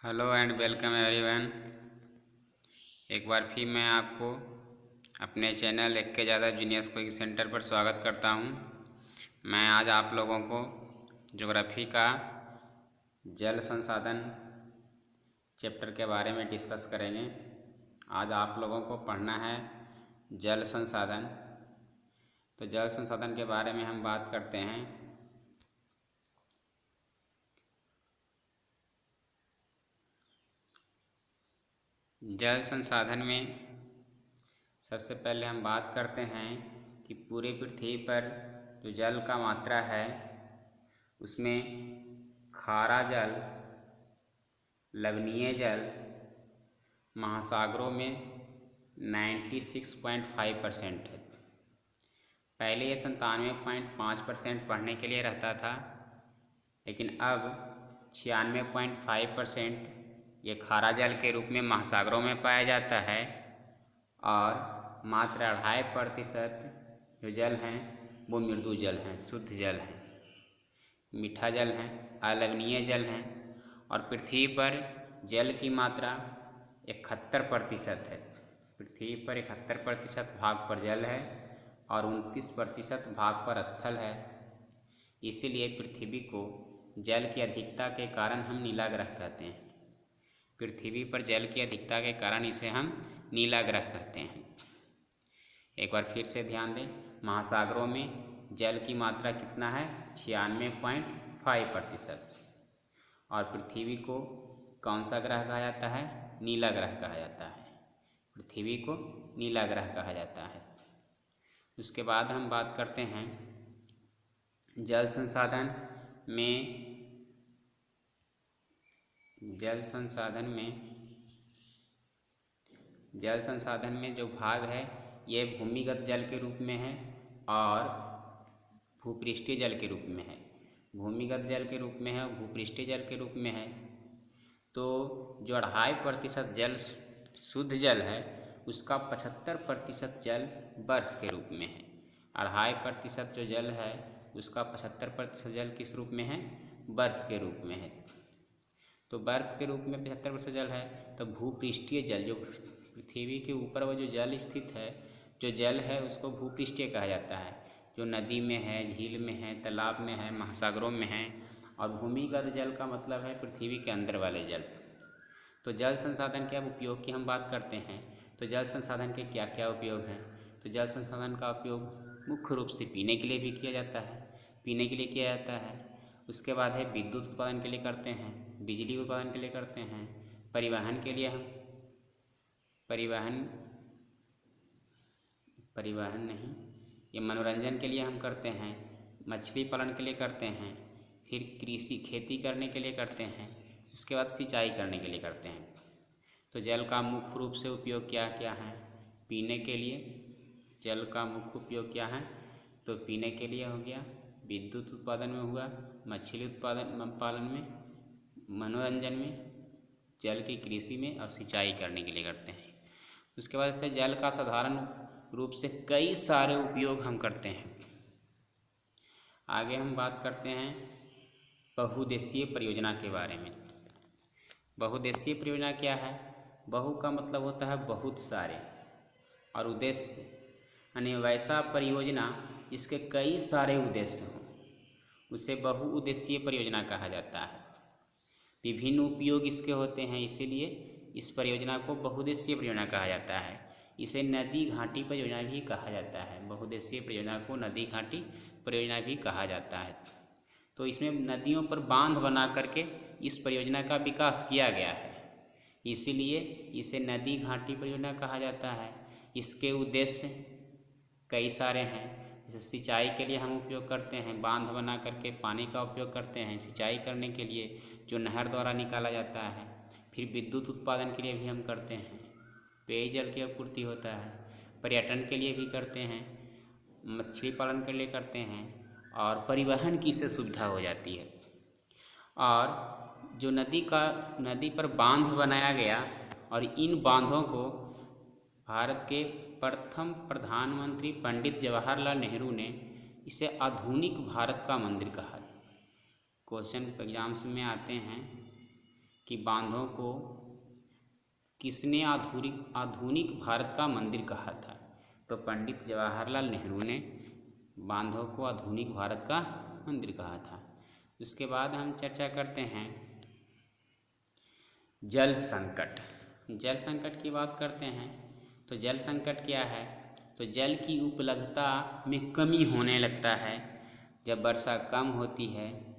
Hello and welcome everyone. एक बार फिर मैं आपको अपने चैनल एक के ज़्यादा जीनियस कोचिंग सेंटर पर स्वागत करता हूं। मैं आज आप लोगों को ज्योग्राफी का जल संसाधन चैप्टर के बारे में डिस्कस करेंगे। आज आप लोगों को पढ़ना है जल संसाधन। तो जल संसाधन के बारे में हम बात करते हैं। जल संसाधन में सबसे पहले हम बात करते हैं कि पूरे पृथ्वी पर जो जल का मात्रा है उसमें खारा जल, लवणीय जल महासागरों में 96.5% है। पहले ये 97.5% पढ़ने के लिए रहता था, लेकिन अब 96.5% ये खारा जल के रूप में महासागरों में पाया जाता है और मात्र 2.5% जो जल हैं वो मृदु जल हैं, शुद्ध जल हैं, मीठा जल हैं, अलवणीय जल हैं। और पृथ्वी पर जल की मात्रा 71% है। पृथ्वी पर 71% भाग पर जल है और 29% भाग पर स्थल है। इसीलिए पृथ्वी को जल की अधिकता के कारण हम नीला ग्रह कहते हैं। पृथ्वी पर जल की अधिकता के कारण इसे हम नीला ग्रह कहते हैं। एक बार फिर से ध्यान दें, महासागरों में जल की मात्रा कितना है? 96.5%। और पृथ्वी को कौन सा ग्रह कहा जाता है? नीला ग्रह कहा जाता है। पृथ्वी को नीला ग्रह कहा जाता है। उसके बाद हम बात करते हैं जल संसाधन में। जल संसाधन में जो भाग है ये भूमिगत जल के रूप में है और भूपृष्ठीय जल के रूप में है। भूमिगत जल के रूप में है और भूपृष्ठीय जल के रूप में है। तो जो 2.5% जल शुद्ध जल है उसका 75% जल बर्फ के रूप में है। 2.5% जो जल है उसका 75% जल किस रूप में है? बर्फ के रूप में है। तो बर्फ के रूप में 75% जल है। तो भूपृष्ठीय जल, जो पृथ्वी के ऊपर वो जो जल स्थित है, जो जल है उसको भूपृष्ठीय कहा जाता है। जो नदी में है, झील में है, तालाब में है, महासागरों में है। और भूमिगत जल का मतलब है पृथ्वी के अंदर वाले जल। तो जल संसाधन के अब उपयोग की हम बात करते हैं। तो जल संसाधन के क्या क्या उपयोग हैं? तो जल संसाधन का उपयोग मुख्य रूप से पीने के लिए भी किया जाता है। पीने के लिए किया जाता है। उसके बाद है विद्युत उत्पादन के लिए करते हैं, बिजली उत्पादन के लिए करते हैं, परिवहन के लिए हम परिवहन नहीं, ये मनोरंजन के लिए हम करते हैं, मछली पालन के लिए करते हैं, फिर कृषि खेती करने के लिए करते हैं, इसके बाद सिंचाई करने के लिए करते हैं। तो जल का मुख्य रूप से उपयोग क्या क्या है? पीने के लिए जल का मुख्य उपयोग क्या है? तो पीने के लिए हो गया, विद्युत उत्पादन में हुआ, मछली उत्पादन पालन में, मनोरंजन में, जल की कृषि में और सिंचाई करने के लिए करते हैं। उसके बाद से जल का साधारण रूप से कई सारे उपयोग हम करते हैं। आगे हम बात करते हैं बहुउद्देशीय परियोजना के बारे में। बहुउद्देशीय परियोजना क्या है? बहु का मतलब होता है बहुत सारे, और उद्देश्य यानी वैसा परियोजना जिसके कई सारे उद्देश्य हों, उसे बहुउद्देशीय परियोजना कहा जाता है। विभिन्न उपयोग इसके होते हैं, इसीलिए इस परियोजना को बहुउद्देशीय परियोजना कहा जाता है। इसे नदी घाटी परियोजना भी कहा जाता है। बहुउद्देशीय परियोजना को नदी घाटी परियोजना भी कहा जाता है। तो इसमें नदियों पर बांध बना करके इस परियोजना का विकास किया गया है, इसीलिए इसे नदी घाटी परियोजना कहा जाता है। इसके उद्देश्य कई सारे हैं। जैसे सिंचाई के लिए हम उपयोग करते हैं, बांध बना करके पानी का उपयोग करते हैं सिंचाई करने के लिए, जो नहर द्वारा निकाला जाता है। फिर विद्युत उत्पादन के लिए भी हम करते हैं, पेयजल की आपूर्ति होता है। पर्यटन के लिए भी करते हैं, मछली पालन के लिए करते हैं, और परिवहन की इससे सुविधा हो जाती है। और जो नदी पर बांध बनाया गया, और इन बांधों को भारत के प्रथम प्रधानमंत्री पंडित जवाहरलाल नेहरू ने इसे आधुनिक भारत का मंदिर कहा। क्वेश्चन एग्जाम्स में आते हैं कि कि बांधों को किसने आधुनिक भारत का मंदिर कहा था? तो पंडित जवाहरलाल नेहरू ने बांधों को आधुनिक भारत का मंदिर कहा था। उसके बाद हम चर्चा करते हैं जल संकट। जल संकट की बात करते हैं तो जल संकट क्या है? तो जल की उपलब्धता में कमी होने लगता है जब वर्षा कम होती है,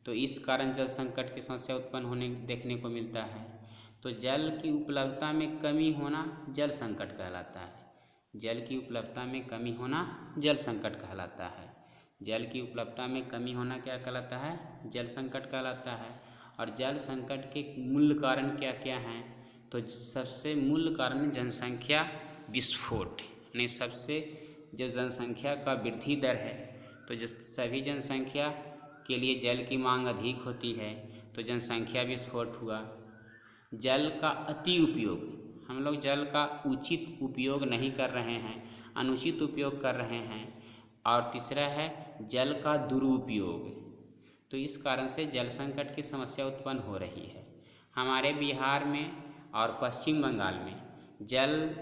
तो इस कारण जल संकट की समस्या उत्पन्न होने देखने को मिलता है। तो जल की उपलब्धता में कमी होना जल संकट कहलाता है। जल की उपलब्धता में कमी होना जल संकट कहलाता है। जल की उपलब्धता में कमी होना क्या कहलाता है? जल संकट कहलाता है। और जल संकट के मूल कारण क्या क्या हैं? तो सबसे मूल कारण जनसंख्या विस्फोट, यानी सबसे जो जनसंख्या का वृद्धि दर है, तो जिस सभी जनसंख्या के लिए जल की मांग अधिक होती है, तो जनसंख्या विस्फोट हुआ। जल का अति उपयोग, हम लोग जल का उचित उपयोग नहीं कर रहे हैं, अनुचित उपयोग कर रहे हैं। और तीसरा है जल का दुरुपयोग। तो इस कारण से जल संकट की समस्या उत्पन्न हो रही है। हमारे बिहार में और पश्चिम बंगाल में जल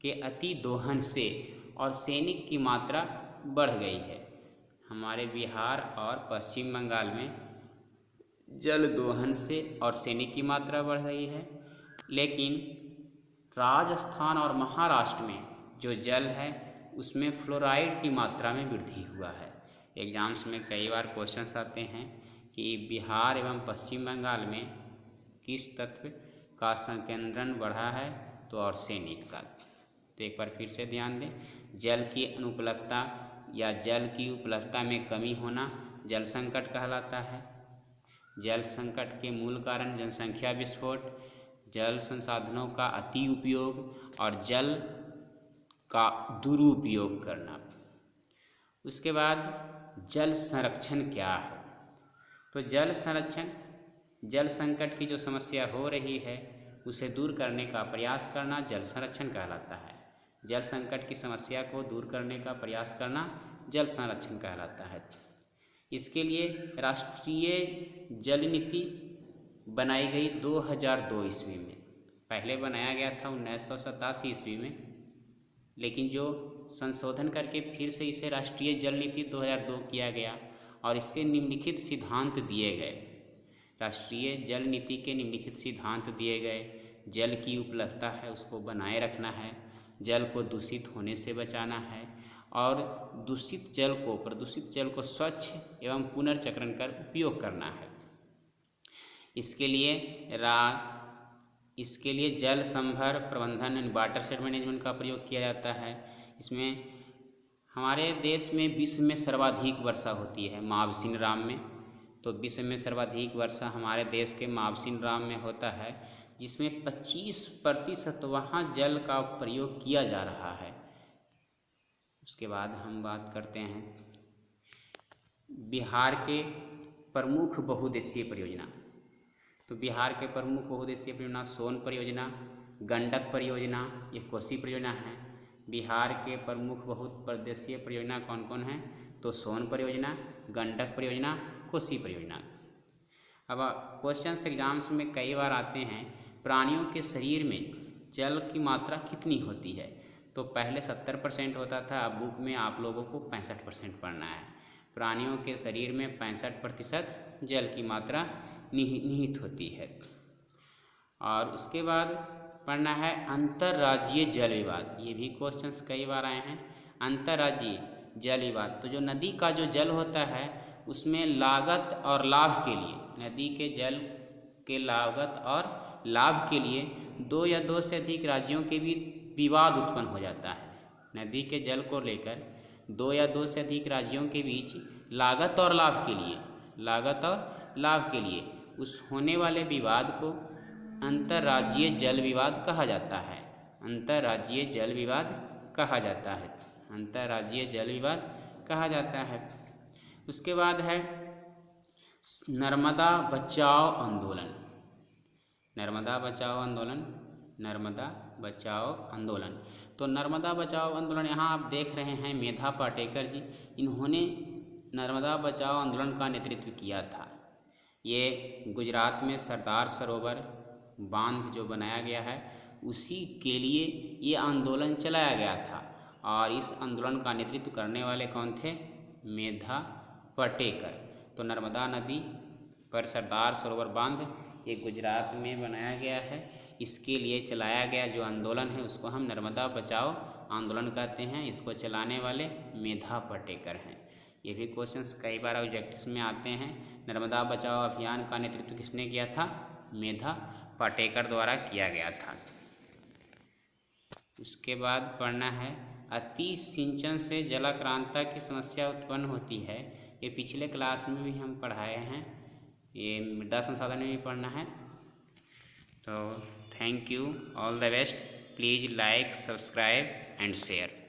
के अति दोहन से और सैनिक की मात्रा बढ़ गई है। हमारे बिहार और पश्चिम बंगाल में जल दोहन से और सैनिक की मात्रा बढ़ गई है, लेकिन राजस्थान और महाराष्ट्र में जो जल है उसमें फ्लोराइड की मात्रा में वृद्धि हुआ है। एग्जाम्स में कई बार क्वेश्चंस आते हैं कि बिहार एवं पश्चिम बंगाल में किस तत्व का संकेंद्रण बढ़ा है? तो आर्सेनिक का। तो एक बार फिर से ध्यान दें, जल की अनुपलब्धता या जल की उपलब्धता में कमी होना जल संकट कहलाता है। जल संकट के मूल कारण जनसंख्या विस्फोट, जल संसाधनों का अति उपयोग और जल का दुरुपयोग करना। उसके बाद जल संरक्षण क्या है? तो जल संरक्षण, जल संकट की जो समस्या हो रही है उसे दूर करने का प्रयास करना जल संरक्षण कहलाता है। जल संकट की समस्या को दूर करने का प्रयास करना जल संरक्षण कहलाता है। इसके लिए राष्ट्रीय जल नीति बनाई गई 2002 ईस्वी में। पहले बनाया गया था 1987 ईस्वी में, लेकिन जो संशोधन करके फिर से इसे राष्ट्रीय जल नीति 2002 किया गया और इसके निम्नलिखित सिद्धांत दिए गए। राष्ट्रीय जल नीति के निम्नलिखित सिद्धांत दिए गए। जल की उपलब्धता है उसको बनाए रखना है, जल को दूषित होने से बचाना है और प्रदूषित जल को स्वच्छ एवं पुनर्चक्रण कर उपयोग करना है। इसके लिए जल संभर प्रबंधन वाटर शेड मैनेजमेंट का प्रयोग किया जाता है। इसमें हमारे देश में विश्व में सर्वाधिक वर्षा होती है मावसिन राम में। तो विश्व में सर्वाधिक वर्षा हमारे देश के मावसिन राम में होता है, जिसमें 25% वहाँ जल का प्रयोग किया जा रहा है। उसके बाद हम बात करते हैं बिहार के प्रमुख बहुउद्देशीय परियोजना। तो बिहार के प्रमुख बहुउद्देशीय परियोजना सोन परियोजना, गंडक परियोजना, ये कोसी परियोजना है। बिहार के प्रमुख बहुउद्देशीय परियोजना कौन कौन है? तो सोन परियोजना, गंडक परियोजना, कोसी परियोजना। अब क्वेश्चंस एग्जाम्स में कई बार आते हैं, प्राणियों के शरीर में जल की मात्रा कितनी होती है? तो पहले 70% होता था, अब बुक में आप लोगों को 65% पढ़ना है। प्राणियों के शरीर में 65% जल की मात्रा निहित होती है। और उसके बाद पढ़ना है अंतर्राज्यीय जल विवाद। ये भी क्वेश्चंस कई बार आए हैं। अंतर्राज्यीय जल विवाद, तो जो नदी का जो जल होता है उसमें लागत और लाभ के लिए, नदी के जल के लागत और लाभ के लिए 2 या 2 से अधिक राज्यों के बीच विवाद उत्पन्न हो जाता है। नदी के जल को लेकर 2 या 2 से अधिक राज्यों के बीच लागत और लाभ के लिए उस होने वाले विवाद को अंतर्राज्यीय जल विवाद कहा जाता है। अंतर्राज्यीय जल विवाद कहा जाता है। अंतर्राज्यीय जल विवाद कहा जाता है। उसके बाद है नर्मदा बचाओ आंदोलन। नर्मदा बचाओ आंदोलन, नर्मदा बचाओ आंदोलन। तो नर्मदा बचाओ आंदोलन, यहाँ आप देख रहे हैं मेधा पाटेकर जी, इन्होंने नर्मदा बचाओ आंदोलन का नेतृत्व किया था। ये गुजरात में सरदार सरोवर बांध जो बनाया गया है उसी के लिए ये आंदोलन चलाया गया था। और इस आंदोलन का नेतृत्व करने वाले कौन थे? मेधा पाटेकर। तो नर्मदा नदी पर सरदार सरोवर बांध ये गुजरात में बनाया गया है, इसके लिए चलाया गया जो आंदोलन है उसको हम नर्मदा बचाओ आंदोलन कहते हैं। इसको चलाने वाले मेधा पाटेकर हैं। ये भी क्वेश्चंस कई बार ऑब्जेक्टिव्स में आते हैं। नर्मदा बचाओ अभियान का नेतृत्व किसने किया था? मेधा पाटेकर द्वारा किया गया था। इसके बाद पढ़ना है अति सिंचन से जलाक्रांता की समस्या उत्पन्न होती है। ये पिछले क्लास में भी हम पढ़ाए हैं, ये मृदा संसाधन में भी पढ़ना है। तो thank you, all the best, please like, subscribe and share.